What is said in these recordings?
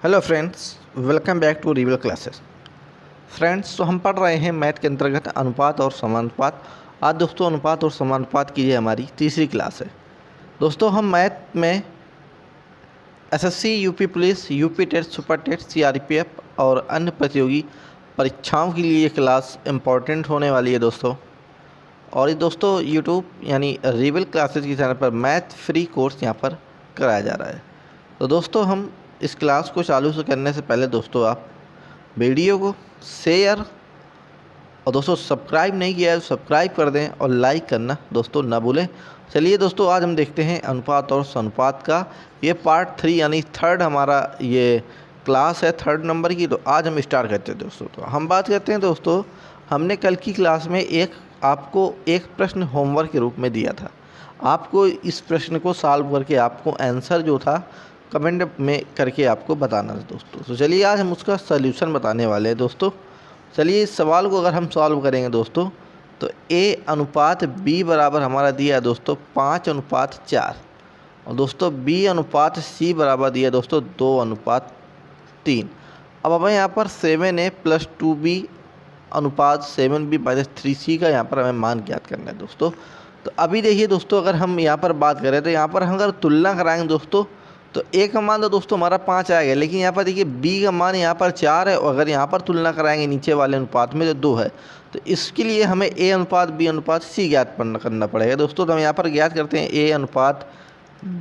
Hello friends, welcome back to real classes. Friends, तो हम पढ़ रहे हैं मैथ के अंतर्गत अनुपात और समानुपात। आज दोस्तों अनुपात और समानुपात की ये हमारी तीसरी क्लास है। दोस्तों हम मैथ में SSC, UP police, UP TET, super TET, CRPF और अन्य प्रतियोगी परीक्षाओं के लिए ये क्लास इम्पॉर्टेंट होने वाली है दोस्तों। और ये दोस्तों यूट्यूब यानी रियल क्लासेस की चैनल पर मैथ फ्री कोर्स यहाँ पर कराया जा रहा है। तो दोस्तों हम इस क्लास को चालू से करने से पहले दोस्तों आप वीडियो को शेयर और दोस्तों सब्सक्राइब नहीं किया है तो सब्सक्राइब कर दें और लाइक करना दोस्तों ना भूलें। चलिए दोस्तों आज हम देखते हैं अनुपात और समानुपात का ये पार्ट 3 यानी थर्ड हमारा ये क्लास है, थर्ड नंबर की। तो आज हम स्टार्ट करते हैं दोस्तों। तो हम बात करते हैं दोस्तों, हमने कल की क्लास में आपको एक प्रश्न होमवर्क के रूप में दिया था। आपको इस प्रश्न को सॉल्व करके आपको आंसर जो था कमेंट में करके आपको बताना है दोस्तों। तो चलिए आज हम उसका सल्यूशन बताने वाले हैं दोस्तों। चलिए इस सवाल को अगर हम सॉल्व करेंगे दोस्तों तो A अनुपात B बराबर हमारा दिया है दोस्तों 5:4 और दोस्तों B अनुपात C बराबर दिया है दोस्तों 2:3। अब हमें यहाँ पर 7A + 2B अनुपात 7B - 3C का यहाँ पर हमें मान ज्ञात करना है दोस्तों। तो अभी देखिए दोस्तों, अगर हम यहाँ पर बात करें तो यहाँ पर हम अगर तुलना कराएंगे दोस्तों तो A का मान तो दोस्तों हमारा 5 आएगा, लेकिन यहाँ पर देखिए B का मान यहाँ पर 4 है और अगर यहाँ पर तुलना कराएंगे नीचे वाले अनुपात में तो 2 है। तो इसके लिए हमें A अनुपात B अनुपात C ज्ञात करना पड़ेगा दोस्तों। तो हम यहाँ पर ज्ञात करते हैं A अनुपात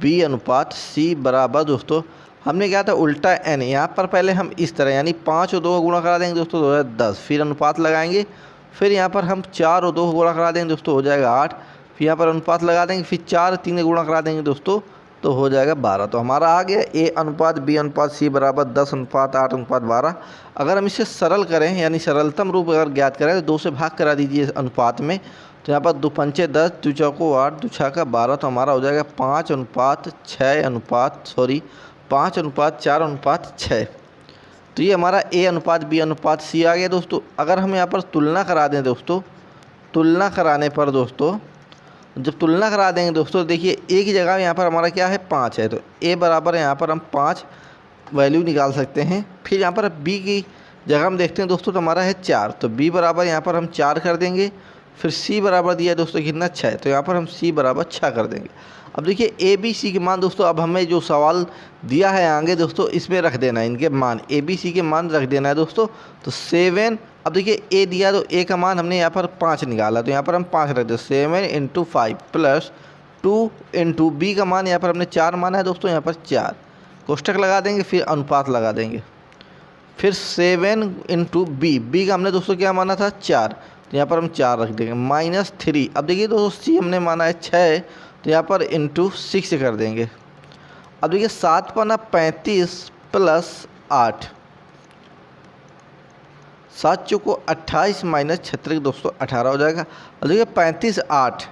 B अनुपात C बराबर दोस्तों हमने क्या था उल्टा n। यहाँ पर पहले हम इस तरह यानी 5 और 2 का गुणा करा देंगे दोस्तों, 2 है 10, फिर अनुपात लगाएंगे, फिर यहाँ पर हम 4 और 2 का गुणा करा देंगे दोस्तों, हो जाएगा 8, फिर यहाँ पर अनुपात लगा देंगे, फिर 4 3 का गुणा करा देंगे दोस्तों तो हो जाएगा 12। तो हमारा आ गया A अनुपात B अनुपात C बराबर 10:8:12। अगर हम इसे सरल करें यानी सरलतम रूप अगर ज्ञात करें तो 2 से भाग करा दीजिए अनुपात में। तो यहाँ पर 2 पंचे 10, 2 चौको 8, 2 छक्का 12। तो हमारा हो जाएगा 5:4:6। तो ये हमारा A अनुपात B अनुपात C आ गया दोस्तों। अगर हम यहाँ पर तुलना करा दें दोस्तों, तुलना कराने पर दोस्तों जब तुलना करा देंगे दोस्तों देखिए A की जगह यहाँ पर हमारा क्या है 5 है, तो A बराबर यहाँ पर हम 5 वैल्यू निकाल सकते हैं। फिर यहाँ पर B की जगह हम देखते हैं दोस्तों तो हमारा है 4, तो B बराबर यहाँ पर हम 4 कर देंगे। फिर C बराबर दिया है दोस्तों कितना 6, तो यहाँ पर हम C बराबर 6 कर देंगे। अब देखिए A B C के मान दोस्तों, अब हमें जो सवाल दिया है आगे दोस्तों इसमें रख देना है इनके मान, A B C के मान रख देना है दोस्तों। तो 7, अब देखिए A दिया तो A का मान हमने यहाँ पर 5 निकाला, तो यहाँ पर हम 5 रख दे, 7 × 5 + 2 × B का मान यहाँ पर हमने 4 माना है दोस्तों, यहाँ पर 4 कोष्टक लगा देंगे, फिर अनुपात लगा देंगे, फिर 7 × B का हमने दोस्तों क्या माना था 4, तो यहाँ पर हम 4 रख देंगे, -3। अब देखिए दोस्तों C हमने माना है 6, तो यहाँ पर × 6 कर देंगे। अब देखिए 7×35 + 8, 7 चौको 28 - 36 दोस्तों 18 हो जाएगा। और देखिए 35 8,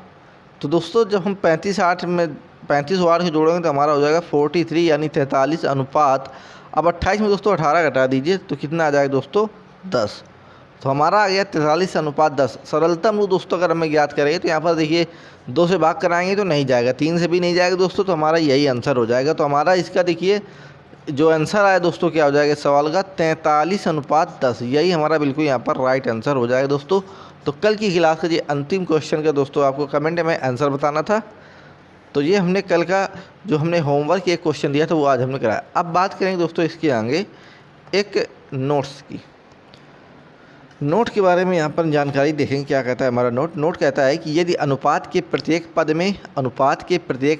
तो दोस्तों जब हम 35 8 में 35 और 8 को जोड़ेंगे तो हमारा हो जाएगा 43 यानी 43 अनुपात। अब 28 में दोस्तों 18 घटा दीजिए तो कितना आ जाएगा दोस्तों 10। तो हमारा आ गया 43:10। सरलतम रूप दोस्तों अगर हमें ज्ञात करेंगे तो यहाँ पर देखिए 2 से भाग कराएंगे तो नहीं जाएगा, 3 से भी नहीं जाएगा दोस्तों, तो हमारा यही आंसर हो जाएगा। तो हमारा इसका देखिए जो आंसर आया दोस्तों क्या हो जाएगा सवाल का 43:10। यही हमारा बिल्कुल यहाँ पर राइट आंसर हो जाएगा दोस्तों। तो कल की क्लास का ये अंतिम क्वेश्चन का दोस्तों आपको कमेंट में आंसर बताना था। तो ये हमने कल का जो हमने होमवर्क एक क्वेश्चन दिया था वो आज हमने कराया। अब बात करेंगे दोस्तों इसके आगे एक नोट्स की। नोट के बारे में यहाँ पर जानकारी देखेंगे क्या कहता है हमारा नोट कहता है कि यदि अनुपात के प्रत्येक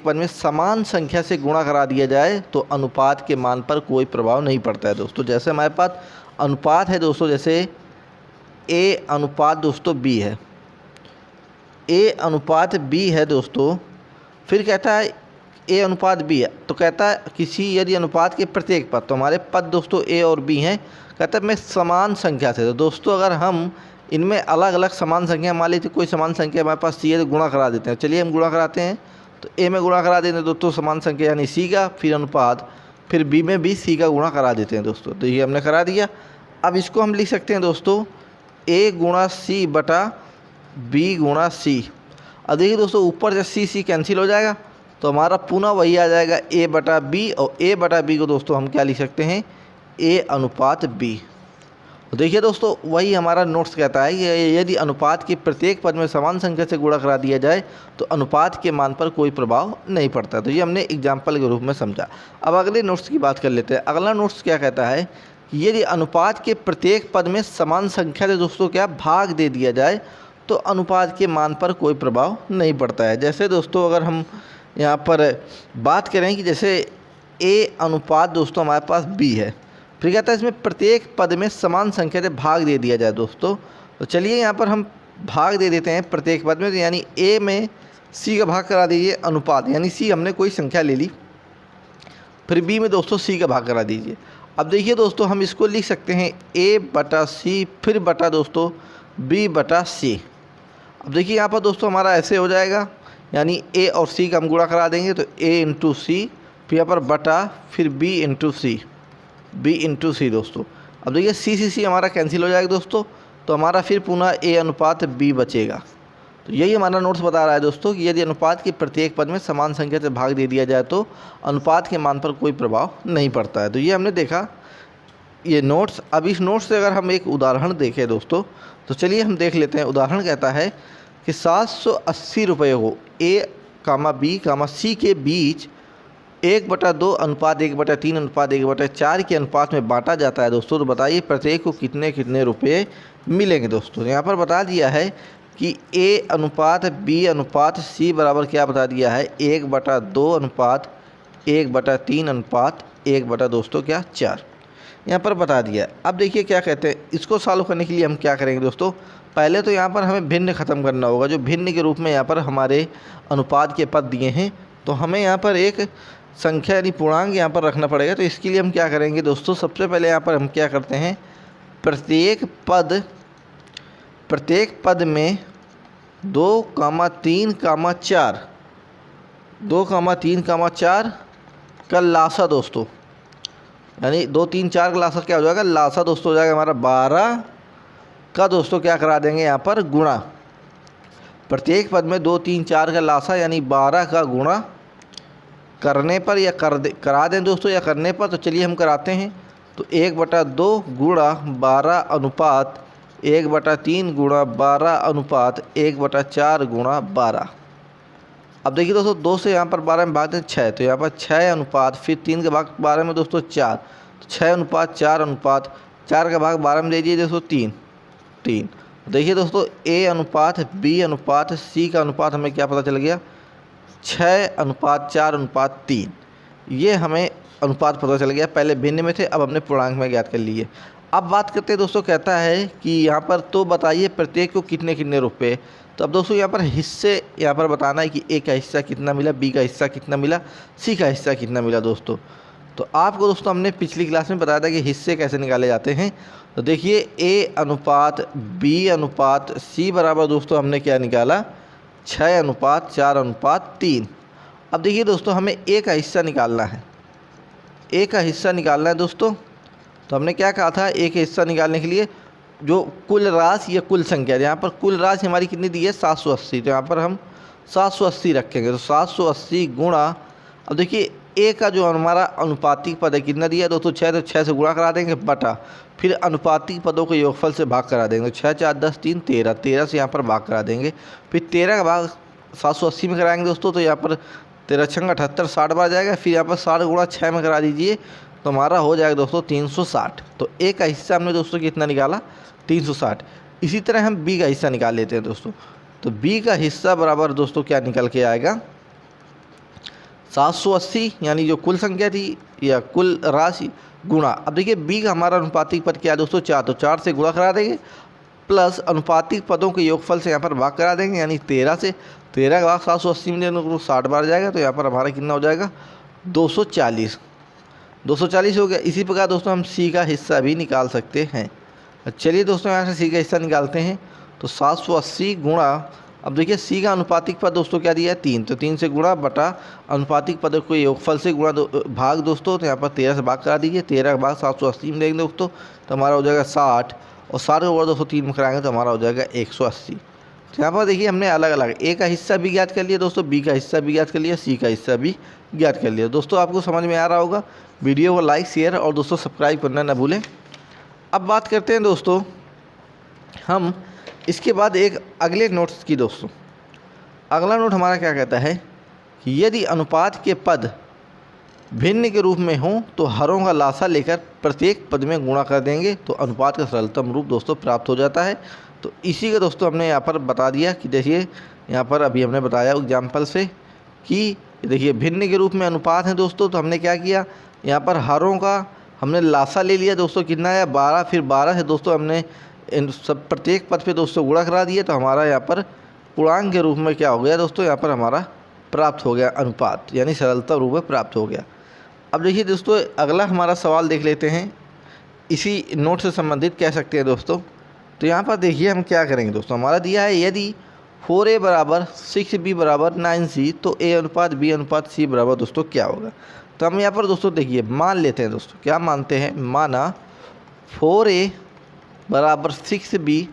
पद में समान संख्या से गुणा करा दिया जाए तो अनुपात के मान पर कोई प्रभाव नहीं पड़ता है दोस्तों। जैसे हमारे पास अनुपात है दोस्तों, जैसे A अनुपात दोस्तों B है, A अनुपात B है दोस्तों, फिर कहता है A अनुपात B है, तो कहता है किसी यदि अनुपात के प्रत्येक पद, तो हमारे पद दोस्तों A और B हैं, कहता है मैं समान संख्या से। तो दोस्तों अगर हम इनमें अलग अलग समान संख्या मान लीजिए कोई समान संख्या हमारे पास C है तो गुणा करा देते हैं। चलिए हम गुणा कराते हैं, तो A में गुणा करा देते हैं दोस्तों समान संख्या यानी C का, फिर अनुपात, फिर B में भी C का गुणा करा देते हैं दोस्तों। तो ये हमने करा दिया। अब इसको हम लिख सकते हैं दोस्तों A × C बटा B × C। अब देखिए दोस्तों ऊपर से C कैंसिल हो जाएगा तो हमारा पुनः वही आ जाएगा A बटा B, और A बटा B को दोस्तों हम क्या लिख सकते हैं ए अनुपात बी। देखिए दोस्तों, वही हमारा नोट्स कहता है कि यदि अनुपात के प्रत्येक पद में समान संख्या से गुणा करा दिया जाए तो अनुपात के मान पर कोई प्रभाव नहीं पड़ता। तो ये हमने एग्जाम्पल के रूप में समझा। अब अगले नोट्स की बात कर लेते हैं। अगला नोट्स क्या कहता है कि यदि अनुपात के प्रत्येक पद में समान संख्या से दोस्तों क्या भाग दे दिया जाए तो अनुपात के मान पर कोई प्रभाव नहीं पड़ता है। जैसे दोस्तों अगर हम यहाँ पर बात करें कि जैसे ए अनुपात दोस्तों हमारे पास बी है, फिर कहता है इसमें प्रत्येक पद में समान संख्या से भाग दे दिया जाए दोस्तों। तो चलिए यहाँ पर हम भाग दे देते हैं प्रत्येक पद में। तो यानी ए में सी का भाग करा दीजिए अनुपात, यानी सी हमने कोई संख्या ले ली, फिर बी में दोस्तों सी का भाग करा दीजिए। अब देखिए दोस्तों, हम इसको लिख सकते हैं ए बटा सी फिर बटा दोस्तों बी बटा सी। अब देखिए यहाँ पर दोस्तों हमारा ऐसे हो जाएगा, यानी ए और सी का हम गुणा करा देंगे तो ए इंटू सी, फिर यहाँ पर बटा फिर बी इंटू सी, बी इंटू सी दोस्तों। अब देखिए सी हमारा कैंसिल हो जाएगा दोस्तों, तो हमारा फिर पुनः ए अनुपात बी बचेगा। तो यही हमारा नोट्स बता रहा है दोस्तों कि यदि अनुपात के प्रत्येक पद में समान संख्या से भाग दे दिया जाए तो अनुपात के मान पर कोई प्रभाव नहीं पड़ता है। तो ये हमने देखा ये नोट्स। अब इस नोट्स से अगर हम एक उदाहरण देखें दोस्तों, तो चलिए हम देख लेते हैं। उदाहरण कहता है कि 780 रुपये को ए कामा बी कामा सी के बीच 1/2 अनुपात 1/3 अनुपात 1/4 के अनुपात में बांटा जाता है दोस्तों। तो बताइए प्रत्येक को कितने कितने रुपए मिलेंगे दोस्तों। यहाँ पर बता दिया है कि ए अनुपात बी अनुपात सी बराबर क्या बता दिया है 1/2 अनुपात 1/3 अनुपात 1/दोस्तों क्या 4 यहाँ पर बता दिया। अब देखिए क्या कहते हैं, इसको सॉल्व करने के लिए हम क्या करेंगे दोस्तों। पहले तो यहाँ पर हमें भिन्न ख़त्म करना होगा, जो भिन्न के रूप में यहाँ पर हमारे अनुपात के पद दिए हैं। तो हमें यहाँ पर एक संख्या यानी पूर्णांक यहाँ पर रखना पड़ेगा। तो इसके लिए हम क्या करेंगे दोस्तों, सबसे पहले यहाँ पर हम क्या करते हैं, प्रत्येक पद में 2,3,4 का लासा दोस्तों, यानी 2, 3, 4 का लासा क्या हो जाएगा, लासा दोस्तों हो जाएगा हमारा 12 का दोस्तों क्या करा देंगे यहाँ पर गुणा। प्रत्येक पद में 2, 3, 4 का लासा यानी 12 का गुणा करने पर या करा दें दोस्तों या करने पर। तो चलिए हम कराते हैं। तो 1/2 गुणा 12 अनुपात 1/3 गुणा 12 अनुपात 1/4 गुणा 12। अब देखिए दोस्तों 2 से यहाँ पर 12 में भाग दें 6, तो यहाँ पर 6 अनुपात फिर 3 का भाग 12 में दोस्तों 4, तो 6 अनुपात 4 अनुपात 4 का भाग 12 में दे दीजिए दोस्तों 3। देखिए दोस्तों ए अनुपात बी अनुपात सी का अनुपात हमें क्या पता चल गया 6:4:3। ये हमें अनुपात पता चल गया। पहले भिन्न में थे, अब हमने पूर्णांक में ज्ञात कर लिए। अब बात करते हैं दोस्तों, कहता है कि यहाँ पर तो बताइए प्रत्येक को कितने कितने रुपए। तो अब दोस्तों यहाँ पर हिस्से यहाँ पर बताना है कि ए का हिस्सा कितना मिला, बी का हिस्सा कितना मिला, सी का हिस्सा कितना मिला दोस्तों। तो आपको दोस्तों हमने पिछली क्लास में बताया था कि हिस्से कैसे निकाले जाते हैं। तो देखिए ए अनुपात बी अनुपात सी बराबर दोस्तों हमने क्या निकाला 6:4:3। अब देखिए दोस्तों हमें ए का हिस्सा निकालना है, ए का हिस्सा निकालना है दोस्तों। तो हमने क्या कहा था, ए का हिस्सा निकालने के लिए जो कुल राशि या कुल संख्या, यहाँ पर कुल राशि हमारी कितनी दी है 780, तो यहाँ पर हम 780 रखेंगे। तो 780 गुणा, अब देखिए ए का जो हमारा अनुपातिक पद है कितना दिया है दोस्तों 6, तो 6 से गुणा करा देंगे बटा फिर अनुपातिक पदों को योगफल से भाग करा देंगे। 6, 4, 10, 3, 13, 13 से यहाँ पर भाग करा देंगे। फिर 13 का भाग 780 में कराएंगे दोस्तों, तो यहाँ पर 13 छंगा 78 60 बार जाएगा। फिर यहाँ पर 60 गुणा 6 में करा दीजिए, तो हमारा हो जाएगा दोस्तों 360। तो ए का हिस्सा हमने दोस्तों कितना निकाला 360। इसी तरह हम बी का हिस्सा निकाल लेते हैं दोस्तों। तो बी का हिस्सा बराबर दोस्तों क्या निकल के आएगा 780, यानी जो कुल संख्या थी या कुल राशि गुणा। अब देखिए बी का हमारा अनुपातिक पद क्या है दोस्तों 4, तो 4 से गुणा करा देंगे प्लस अनुपातिक पदों के योगफल से यहाँ पर भाग करा देंगे, यानी 13 से 13 का भाग 780 में देने को 60 बार जाएगा। तो यहाँ पर हमारा कितना हो जाएगा 240 हो गया। इसी प्रकार दोस्तों हम सी का हिस्सा भी निकाल सकते हैं। चलिए दोस्तों यहाँ से सी का हिस्सा निकालते हैं। तो 780 गुणा, अब देखिए सी का अनुपातिक पद दोस्तों क्या दिया है 3, तो 3 से गुणा बटा अनुपातिक पद को योगफल से गुणा भाग दोस्तों। तो यहाँ पर 13 से भाग करा दीजिए, 13 का भाग 780 में देंगे दोस्तों, तो हमारा हो जाएगा 60, और 60 को 203 में कराएंगे तो हमारा हो जाएगा 180। तो यहाँ पर देखिए हमने अलग अलग ए का हिस्सा भी ज्ञात कर लिया दोस्तों, बी का हिस्सा भी ज्ञात कर लिया, सी का हिस्सा भी ज्ञात कर लिया। दोस्तों आपको समझ में आ रहा होगा वीडियो को लाइक शेयर और दोस्तों सब्सक्राइब करना ना भूलें। अब बात करते हैं दोस्तों हम इसके बाद एक अगले नोट्स की। दोस्तों अगला नोट हमारा क्या कहता है कि यदि अनुपात के पद भिन्न के रूप में हों तो हरों का लासा लेकर प्रत्येक पद में गुणा कर देंगे तो अनुपात का सरलतम रूप दोस्तों प्राप्त हो जाता है। तो इसी का दोस्तों हमने यहाँ पर बता दिया कि देखिए यहाँ पर अभी हमने बताया एग्जाम्पल से कि देखिए भिन्न के रूप में अनुपात है दोस्तों। तो हमने क्या किया, यहाँ पर हरों का हमने लासा ले लिया दोस्तों, कितना है 12, फिर 12 से दोस्तों हमने इन सब प्रत्येक पद पे दोस्तों गुणा करा दिए तो हमारा यहाँ पर पूर्णांक के रूप में क्या हो गया दोस्तों, यहाँ पर हमारा प्राप्त हो गया अनुपात, यानी सरलता रूप में प्राप्त हो गया। अब देखिए दोस्तों अगला हमारा सवाल देख लेते हैं, इसी नोट से संबंधित कह सकते हैं दोस्तों। तो यहाँ पर देखिए हम क्या करेंगे दोस्तों, हमारा दिया है यदि 4a बराबर 6b बराबर 9c तो a अनुपात b अनुपात c बराबर दोस्तों क्या होगा। तो हम यहाँ पर दोस्तों देखिए मान लेते हैं दोस्तों, क्या मानते हैं, माना 4a बराबर 6b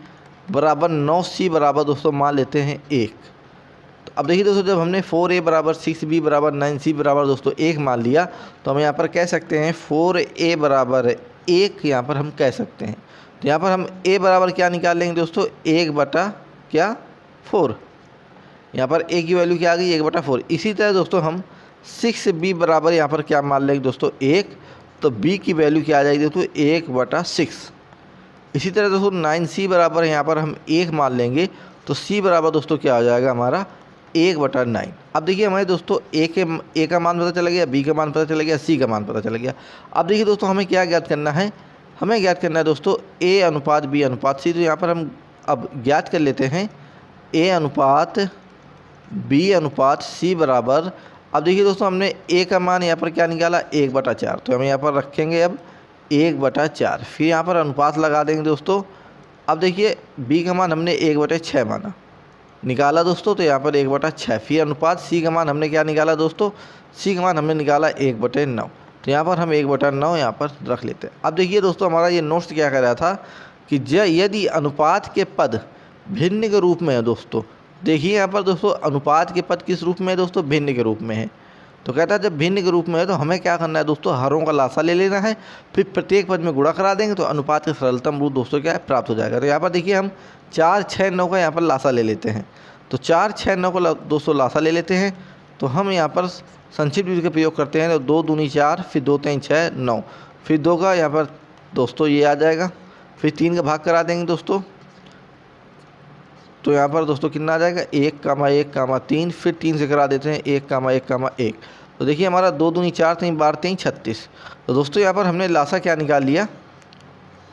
बराबर 9c बराबर दोस्तों मान लेते हैं 1। तो अब देखिए दोस्तों जब हमने 4a बराबर 6b बराबर 9c बराबर दोस्तों 1 मान लिया तो हम यहाँ पर कह सकते हैं 4a बराबर 1 यहाँ पर हम कह सकते हैं। तो यहाँ पर हम a बराबर क्या निकाल लेंगे दोस्तों, 1/4। यहाँ पर a की वैल्यू क्या आ गई, 1/4। इसी तरह दोस्तों हम 6b बराबर यहाँ पर क्या मान लेंगे दोस्तों 1, तो b की वैल्यू क्या आ जाएगी दोस्तों 1/6। इसी तरह दोस्तों 9c बराबर यहाँ पर हम 1 मान लेंगे तो c बराबर दोस्तों क्या हो जाएगा हमारा 1/9। अब देखिए हमारे दोस्तों a का मान पता चला गया, b का मान पता चला गया, c का मान पता चला गया। अब देखिए दोस्तों हमें क्या ज्ञात करना है, हमें ज्ञात करना है दोस्तों a अनुपात b अनुपात c। तो यहाँ पर हम अब ज्ञात कर लेते हैं a अनुपात b अनुपात c बराबर, अब देखिए दोस्तों हमने a का मान यहाँ पर क्या निकाला 1/4, तो हम यहाँ पर रखेंगे अब 1/4, फिर यहाँ पर अनुपात लगा देंगे दोस्तों। अब देखिए b का मान हमने 1/6 माना निकाला दोस्तों, तो यहाँ पर 1/6, फिर अनुपात c का मान हमने क्या निकाला दोस्तों, c का मान हमने निकाला 1/9, तो यहाँ पर हम 1/9 यहाँ पर रख लेते हैं। अब देखिए दोस्तों हमारा ये नोट्स क्या कर रहा था कि यदि अनुपात के पद भिन्न के रूप में है दोस्तों, देखिए यहाँ पर दोस्तों अनुपात के पद किस रूप में है दोस्तों, भिन्न के रूप में है। तो कहता है जब भिन्न के रूप में है तो हमें क्या करना है दोस्तों, हरों का लासा ले लेना है, फिर प्रत्येक पद में गुणा करा देंगे तो अनुपात का सरलतम रूप दोस्तों क्या है प्राप्त हो जाएगा। तो यहाँ पर देखिए हम 4, 6, 9 का यहाँ पर लासा ले लेते हैं। तो 4, 6, 9 का दोस्तों लासा ले लेते हैं तो हम यहाँ पर संक्षिप्त विधि का प्रयोग करते हैं। तो 2 दूनी 4, फिर 2 3 6 9, फिर 2 का यहाँ पर दोस्तों ये आ जाएगा, फिर 3 का भाग करा देंगे दोस्तों। तो यहाँ पर दोस्तों कितना आ जाएगा 1,1,3, फिर 3 से करा देते हैं 1,1,1। तो देखिए हमारा 2 दूनी 4, 3 12 3 36। तो दोस्तों यहाँ पर हमने लासा क्या निकाल लिया,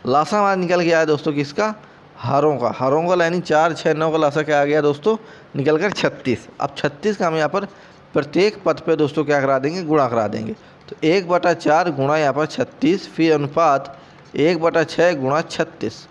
लासा हमारा निकल के आया दोस्तों किसका, हरों का यानी 4, 6, 9 का लासा क्या आ गया दोस्तों निकल कर 36। अब 36 का हम यहाँ पर प्रत्येक पद पे दोस्तों क्या करा देंगे, गुणा करा देंगे। तो 1/4 गुणा यहाँ पर 36, फिर अनुपात 1/6 गुणा 36,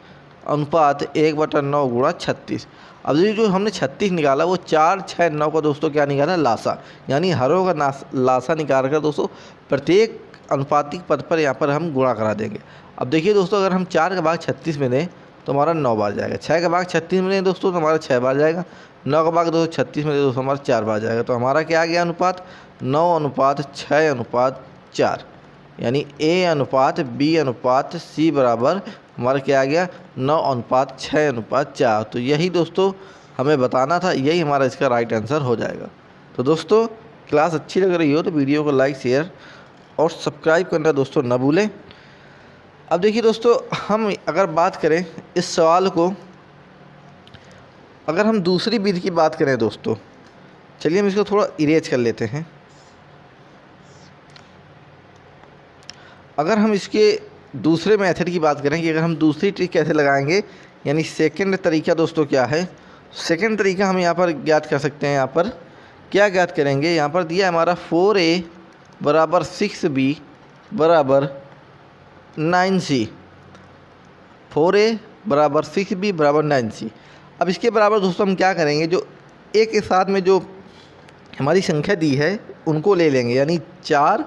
अनुपात 1/9 गुणा 36। अब ये जो हमने 36 निकाला वो 4, 6, 9 का दोस्तों क्या निकाला लासा, यानी हरों का लासा निकाल कर दोस्तों प्रत्येक अनुपातिक पद पर यहाँ पर हम गुणा करा देंगे। अब देखिए दोस्तों अगर हम 4 का भाग 36 में दें तो हमारा 9 बार जाएगा, 6 का भाग 36 में दें दोस्तों तो हमारा 6 बार जाएगा, 9 का भाग दोस्तों 36 में दें दोस्तों हमारा 4 बार जाएगा। तो हमारा क्या आ गया अनुपात 9:6:4, यानी a अनुपात b अनुपात c बराबर हमारा क्या आ गया 9:6:4। तो यही दोस्तों हमें बताना था, यही हमारा इसका राइट आंसर हो जाएगा। तो दोस्तों क्लास अच्छी लग रही हो तो वीडियो को लाइक शेयर और सब्सक्राइब करना दोस्तों न भूलें। अब देखिए दोस्तों हम अगर बात करें इस सवाल को, अगर हम दूसरी विधि की बात करें दोस्तों, चलिए हम इसको थोड़ा इरेज कर लेते हैं। अगर हम इसके दूसरे मेथड की बात करें कि अगर हम दूसरी ट्रिक कैसे लगाएंगे, यानी सेकंड तरीका दोस्तों क्या है, सेकंड तरीका हम यहाँ पर ज्ञात कर सकते हैं। यहाँ पर क्या ज्ञात करेंगे, यहाँ पर दिया हमारा 4a बराबर 6b बराबर 9c, 4a बराबर 6b बराबर 9c। अब इसके बराबर दोस्तों हम क्या करेंगे, जो a के साथ में जो हमारी संख्या दी है उनको ले लेंगे, यानी 4,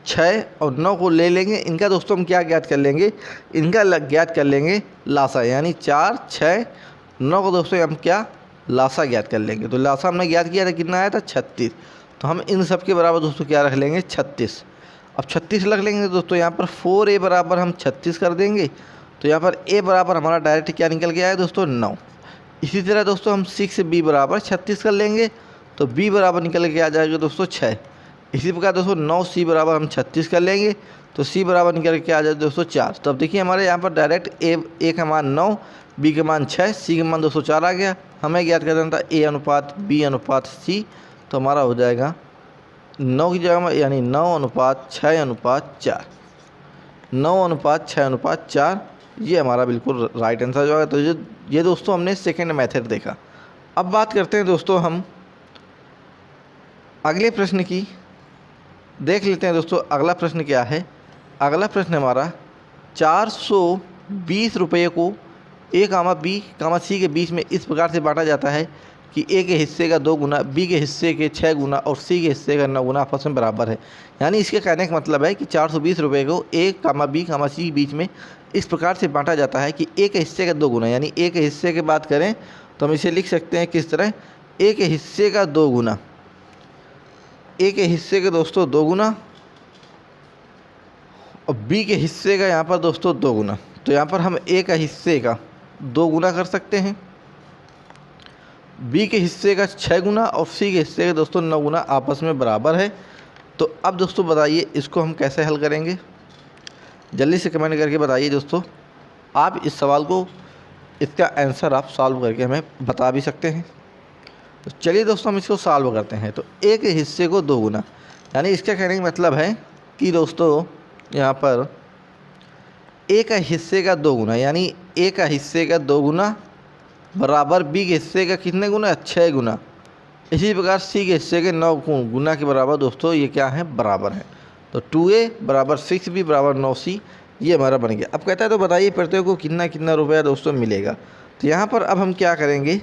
6 और 9 को ले लेंगे। इनका दोस्तों हम क्या ज्ञात कर लेंगे, इनका ज्ञात कर लेंगे लासा, यानी 4, 6, 9 को दोस्तों हम क्या लासा ज्ञात कर लेंगे। तो लासा हमने ज्ञात किया था, कितना आया था 36। तो हम इन सब के बराबर दोस्तों क्या रख लेंगे 36। अब 36 रख लेंगे दोस्तों, यहाँ पर 4a बराबर हम 36 कर देंगे, तो यहाँ पर a बराबर हमारा डायरेक्ट क्या निकल के आया दोस्तों 9। इसी तरह दोस्तों हम 6b बराबर 36 कर लेंगे, तो b बराबर निकल के आ जाएगा दोस्तों 6। इसी प्रकार दोस्तों 9c बराबर हम 36 कर लेंगे, तो c बराबर निकल के आ जाए दोस्तों 4। तो अब देखिए हमारे यहाँ पर डायरेक्ट a का मान 9, b का मान 6, c का मान दोस्तों 4 आ गया। हमें ज्ञात कर देना था a अनुपात b अनुपात c, तो हमारा हो जाएगा 9 की जगह में यानी 9:6:4, 9:6:4, ये हमारा बिल्कुल राइट आंसर जो है। तो ये दोस्तों हमने सेकेंड मेथड देखा। अब बात करते हैं दोस्तों हम अगले प्रश्न की, देख लेते हैं दोस्तों अगला प्रश्न क्या है। अगला प्रश्न हमारा 420 रुपये को a, b, c के बीच में इस प्रकार से बांटा जाता है कि a के हिस्से का 2 गुना, b के हिस्से के 6 गुना और c के हिस्से का 9 गुना आपस में बराबर है। यानी इसके कहने का मतलब है कि 420 रुपये को a, b, c के बीच में इस प्रकार से बांटा जाता है कि a के हिस्से का 2 गुना, यानी a के हिस्से की बात करें तो हम इसे लिख सकते हैं किस तरह, a के हिस्से का 2 गुना, a के हिस्से के दोस्तों 2 गुना और b के हिस्से का यहाँ पर दोस्तों 2 गुना। तो यहाँ पर हम a का हिस्से का 2 गुना कर सकते हैं, b के हिस्से का 6 गुना और c के हिस्से का दोस्तों 9 गुना आपस में बराबर है। तो अब दोस्तों बताइए इसको हम कैसे हल करेंगे, जल्दी से कमेंट करके बताइए दोस्तों। आप इस सवाल को, इसका आंसर आप सॉल्व करके हमें बता भी सकते हैं। तो चलिए दोस्तों हम इसको सॉल्व करते हैं। तो a के हिस्से को 2 गुना, यानी इसका कहने का मतलब है कि दोस्तों यहाँ पर a का हिस्से का 2 गुना, यानी a का हिस्से का 2 गुना बराबर b के हिस्से का कितने गुना, 6 गुना। इसी प्रकार c के हिस्से के 9 गुना के बराबर दोस्तों ये क्या है, बराबर है। तो 2a बराबर 6b बराबर 9c, ये हमारा बन गया। अब कहता है तो बताइए प्रत्येक को कितना कितना रुपया दोस्तों मिलेगा। तो यहाँ पर अब हम क्या करेंगे,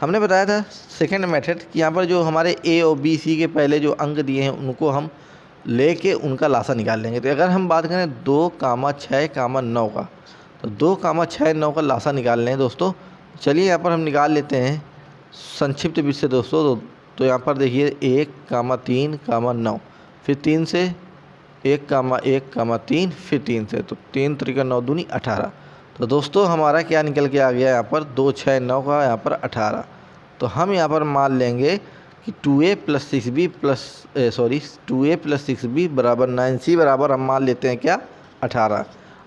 हमने बताया था सेकेंड मेथड कि यहाँ पर जो हमारे a और b c के पहले जो अंक दिए हैं उनको हम लेके उनका लासा निकाल लेंगे। तो अगर हम बात करें 2,6,9 का, तो 2,6,9 का लासा निकाल लें दोस्तों। चलिए यहाँ पर हम निकाल लेते हैं संक्षिप्त विधि से दोस्तों। तो यहाँ पर देखिए 1,3,9, फिर 3 से 1,1,3, फिर 3 से, तो 3 त्रिका 9 दूनी 18। तो दोस्तों हमारा क्या निकल के आ गया यहाँ पर 2,6,9 का यहाँ पर 18। तो हम यहाँ पर मान लेंगे कि 2a + 6b बराबर 9c बराबर हम मान लेते हैं क्या, 18।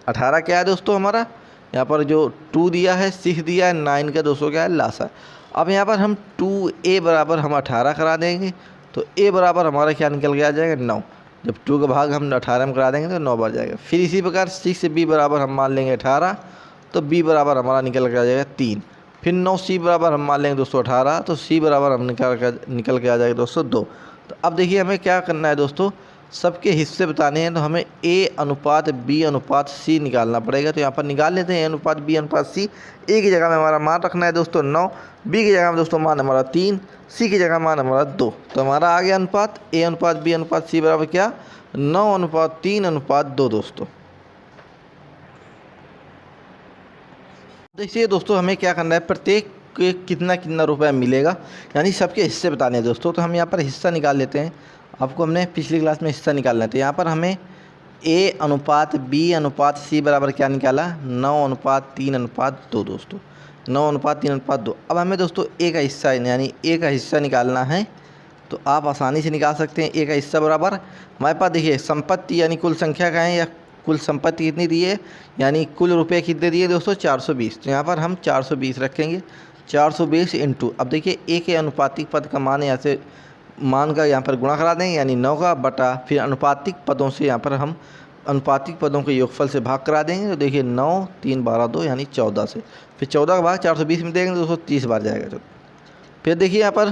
18 क्या है दोस्तों हमारा, यहाँ पर जो 2 दिया है, 6 दिया है, 9 का दोस्तों क्या है, लासा। अब यहाँ पर हम 2a बराबर हम 18 करा देंगे, तो a बराबर हमारा क्या निकल के आ जाएगा 9। जब 2 का भाग हम 18 में करा देंगे तो 9 बन जाएगा। फिर इसी प्रकार 6b बराबर हम मान लेंगे 18, तो b बराबर हमारा निकल के आ जाएगा 3। फिर 9c बराबर हम मान लेंगे दोस्तों 18, तो c बराबर हम निकल के आ जाएगा दोस्तों 2। तो अब देखिए हमें क्या करना है दोस्तों, सबके हिस्से बताने हैं, तो हमें a अनुपात b अनुपात c निकालना पड़ेगा। तो यहाँ पर निकाल लेते हैं a अनुपात b अनुपात c। a की जगह में हमारा मान रखना है दोस्तों 9, b की जगह में दोस्तों मान हमारा 3, c की जगह मान हमारा 2। तो हमारा आ गया अनुपात a अनुपात b अनुपात c बराबर क्या, 9:3:2 दोस्तों। देखिए दोस्तों हमें क्या करना है, प्रत्येक के कितना कितना रुपया मिलेगा, यानी सबके हिस्से बताने हैं दोस्तों। तो हम यहाँ पर हिस्सा निकाल लेते हैं। आपको हमने पिछली क्लास में हिस्सा निकालना है। तो यहाँ पर हमें a अनुपात b अनुपात c बराबर क्या निकाला, 9:3:2 दोस्तों, 9:3:2। अब हमें दोस्तों a का हिस्सा यानी a का हिस्सा निकालना है। तो आप आसानी से निकाल सकते हैं। a का हिस्सा बराबर हमारे पास देखिए संपत्ति यानी कुल संख्या का है, या कुल संपत्ति कितनी दी है, यानी कुल रुपए कितने दिए दोस्तों 420। तो यहाँ पर हम 420 रखेंगे, 420 इंटू, अब देखिए a के अनुपातिक पद का मान यहाँ से मान का यहाँ पर गुणा करा देंगे, यानी 9 का बटा, फिर अनुपातिक पदों से यहाँ पर हम अनुपातिक पदों के योगफल से भाग करा देंगे। तो देखिए 9 3 12 2 यानी 14 से, फिर 14 का भाग 420 में देंगे दोस्तों 30 बार जाएगा। तो फिर देखिए यहाँ पर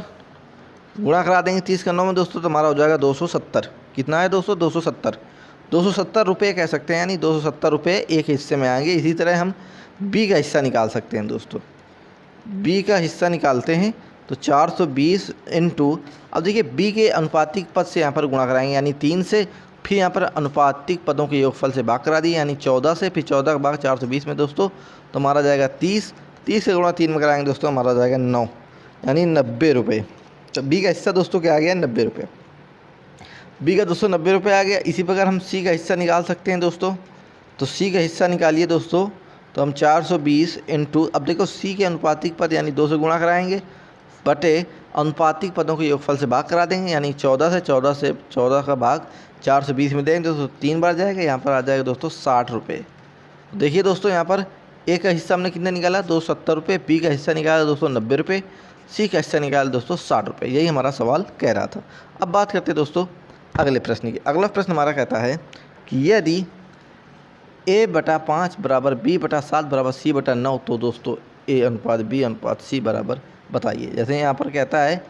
गुणा करा देंगे 30 का 9 में दोस्तों, तो हमारा हो जाएगा 270। कितना है दोस्तों 270 रुपये कह सकते हैं, यानी 270 रुपये एक हिस्से में आएंगे। इसी तरह हम b का हिस्सा निकाल सकते हैं दोस्तों। b का हिस्सा निकालते हैं तो 420 इंटू, अब देखिए b के अनुपातिक पद से यहाँ पर गुणा कराएंगे यानी 3 से, फिर यहाँ पर अनुपातिक पदों के योगफल से भाग करा दिए यानी 14 से, फिर 14 का भाग 420 में दोस्तों, तो हमारा जाएगा 30 से गुणा 3 में कराएंगे दोस्तों, हमारा जाएगा 9 यानी 90 रुपये। तो b का हिस्सा दोस्तों क्या आ गया 90 रुपये। बी का दोस्तों 90 रुपये आ गया। इसी प्रकार हम सी का हिस्सा निकाल सकते हैं दोस्तों। तो सी का हिस्सा निकालिए दोस्तों। तो हम 420 इंटू, अब देखो सी के अनुपातिक पद यानी 2 से गुणा कराएंगे बटे अनुपातिक पदों के योगफल से भाग करा देंगे, यानी 14 से 14 का भाग 420 में देंगे दोस्तों 3 बार जाएगा। यहाँ पर आ जाएगा दोस्तों 60 रुपये। देखिए दोस्तों यहाँ पर ए का हिस्सा हमने कितना निकाला 270 रुपये, बी का हिस्सा निकाला दोस्तों 90 रुपये, सी का हिस्सा निकाला दोस्तों 60 रुपये। यही हमारा सवाल कह रहा था। अब बात करते हैं दोस्तों अगले प्रश्न की। अगला प्रश्न हमारा कहता है कि यदि a/5 बराबर b/7 बराबर c/9 तो दोस्तों a अनुपात b अनुपात c बराबर बताइए। जैसे यहाँ पर कहता है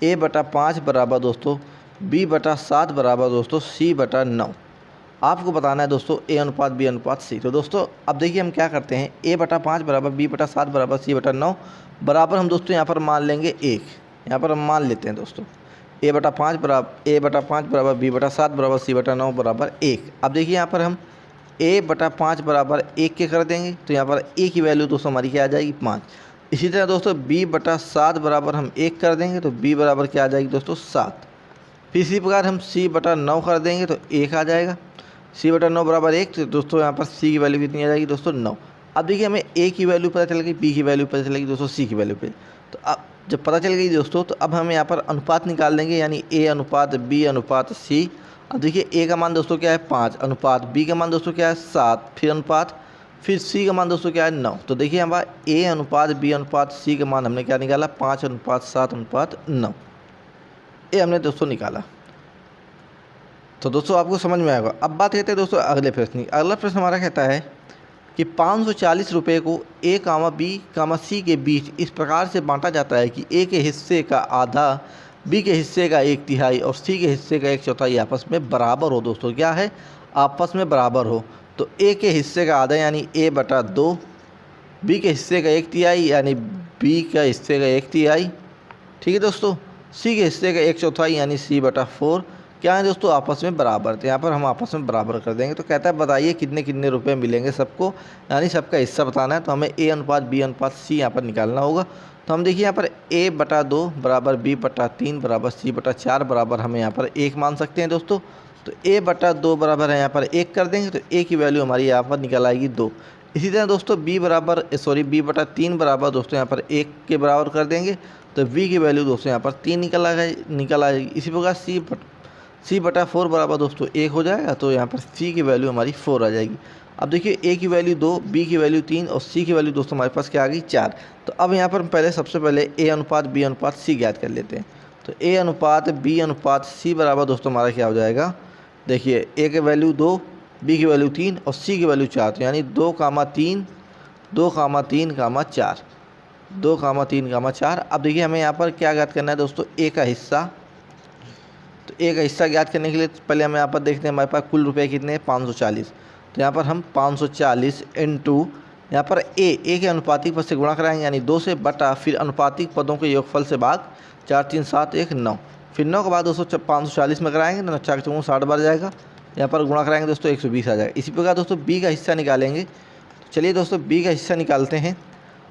a/5 बराबर दोस्तों b/7 बराबर दोस्तों c/9। आपको बताना है दोस्तों a अनुपात b अनुपात c। तो दोस्तों अब देखिए हम क्या करते हैं, a/5 बराबर b/7 बराबर c/9 बराबर हम दोस्तों यहाँ पर मान लेंगे 1। यहाँ पर हम मान लेते हैं दोस्तों a/5 बराबर b/7 बराबर c/9 बराबर 1। अब देखिए यहाँ पर हम a/5 बराबर 1 के कर देंगे तो यहाँ पर a की वैल्यू दोस्तों हमारी क्या आ जाएगी 5। इसी तरह दोस्तों b/7 बराबर हम 1 कर देंगे तो b बराबर क्या आ जाएगी दोस्तों 7। फिर इसी प्रकार हम c/9 कर देंगे तो 1 आ जाएगा। c/9 बराबर 1 तो दोस्तों यहाँ पर c की वैल्यू कितनी आ जाएगी दोस्तों 9। अब देखिए हमें a की वैल्यू पता चल गई, b की वैल्यू पता चलेगी दोस्तों c की वैल्यू पे। तो अब जब पता चल गई दोस्तों तो अब हम यहाँ पर अनुपात निकाल देंगे, यानी a अनुपात b अनुपात c। अब देखिए a का मान दोस्तों क्या है 5, अनुपात b का मान दोस्तों क्या है 7, फिर अनुपात, फिर c का मान दोस्तों क्या है 9। तो देखिए हमारा a अनुपात b अनुपात c का मान हमने क्या निकाला 5 अनुपात 7 अनुपात 9, ये हमने दोस्तों निकाला। तो दोस्तों आपको समझ में आएगा। अब बात करते हैं दोस्तों अगले प्रश्न की। अगला प्रश्न हमारा कहता है कि 540 रुपये को a, b, c के बीच इस प्रकार से बांटा जाता है कि a के हिस्से का आधा, b के हिस्से का 1/3 और c के हिस्से का 1/4 आपस में बराबर हो। दोस्तों क्या है, आपस में बराबर हो। तो a के हिस्से का आधा यानी a/2, b के हिस्से का 1/3 यानी b का हिस्से का 1/3, ठीक है दोस्तों, c के हिस्से का 1/4 यानी c/4 क्या है दोस्तों आपस में बराबर। तो यहाँ पर हम आपस में बराबर कर देंगे। तो कहता है बताइए कितने कितने रुपए मिलेंगे सबको, यानी सबका हिस्सा बताना है। तो हमें a अनुपात b अनुपात c यहाँ पर निकालना होगा। तो हम देखिए यहाँ पर a/2 बराबर b/3 बराबर c/4 बराबर हमें यहाँ पर 1 मान सकते हैं दोस्तों। तो a/2 बराबर है यहाँ पर 1 कर देंगे तो a की वैल्यू हमारी यहाँ पर निकल आएगी 2। इसी तरह दोस्तों b/3 बराबर दोस्तों यहाँ पर 1 के बराबर कर देंगे तो b की वैल्यू दोस्तों यहाँ पर 3 निकल आएगी। इसी प्रकार c/4 बराबर दोस्तों 1 हो जाएगा तो यहाँ पर c की वैल्यू हमारी 4 आ जाएगी। अब देखिए a की वैल्यू 2, b की वैल्यू 3 और c की वैल्यू दोस्तों हमारे पास क्या आ गई 4। तो अब यहाँ पर सबसे पहले a अनुपात b अनुपात c ज्ञात कर लेते हैं। तो a अनुपात b अनुपात c बराबर दोस्तों हमारा क्या हो जाएगा, देखिए a की वैल्यू 2, b की वैल्यू 3 और c की वैल्यू 4, तो यानी 2,3, 2,3,4, 2,3,4। अब देखिए हमें यहाँ पर क्या ज्ञात करना है दोस्तों, a का हिस्सा। तो a का हिस्सा ज्ञात करने के लिए पहले हम यहाँ पर देखते हैं हमारे पास कुल रुपए कितने हैं 540। तो यहाँ पर हम 540 इंटू यहाँ पर a के अनुपातिक पद से गुणा कराएंगे यानी 2 से बटा, फिर अनुपातिक पदों के योगफल से भाग 4 3 7 1 9, फिर 9 के बाद दोस्तों 540 में कराएंगे तो 4 4 60 बार जाएगा। यहाँ पर गुणा कराएंगे दोस्तों 120 आ जाएगा। इसी प्रकार दोस्तों b का हिस्सा निकालेंगे। तो चलिए दोस्तों b का हिस्सा निकालते हैं।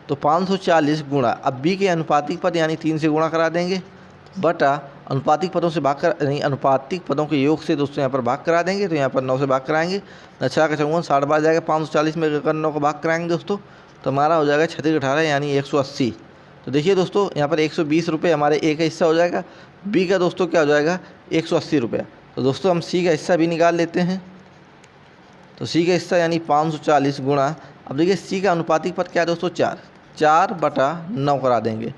तो 540 गुणा, अब b के अनुपातिक पद यानी 3 से गुणा करा देंगे बटा अनुपातिक पदों से भाग कर नहीं अनुपातिक पदों के योग से दोस्तों यहाँ पर भाग करा देंगे। तो यहाँ पर 9 से भाग कराएंगे, 4 का 54 60 बार जाएगा। 540 में अगर 9 का भाग कराएंगे दोस्तों तो हमारा हो जाएगा 36/18 यानी 180। तो देखिए दोस्तों यहाँ पर 120 रुपये हमारे a का हिस्सा हो जाएगा, b का दोस्तों क्या हो जाएगा 180 रुपया। तो दोस्तों हम c का हिस्सा भी निकाल लेते हैं। तो c का हिस्सा यानी 540 गुणा, अब देखिए c का अनुपातिक पद क्या है दोस्तों 4/9 करा देंगे।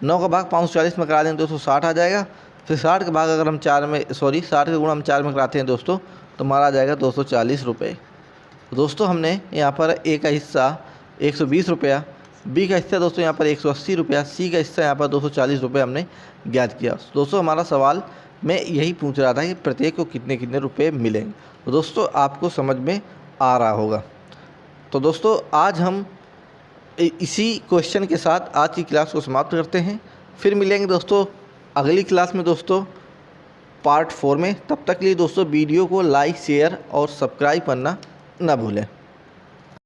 9 का भाग 540 में करा देंगे दोस्तों 60 आ जाएगा। फिर 60 का भाग अगर हम 60 का गुणा हम 4 में कराते हैं दोस्तों तो हमारा आ जाएगा 240 रुपये। तो दोस्तों हमने यहाँ पर a का हिस्सा 120 रुपया, b का हिस्सा दोस्तों यहाँ पर 180 रुपया, c का हिस्सा यहाँ पर 240 रुपये हमने ज्ञात किया। दोस्तों हमारा सवाल में यही पूछ रहा था कि प्रत्येक को कितने कितने रुपये मिलेंगे। तो दोस्तों आपको समझ में आ रहा होगा। तो दोस्तों आज हम इसी क्वेश्चन के साथ आज की क्लास को समाप्त करते हैं। फिर मिलेंगे दोस्तों अगली क्लास में दोस्तों पार्ट 4 में। तब तक के लिए दोस्तों वीडियो को लाइक शेयर और सब्सक्राइब करना ना भूलें।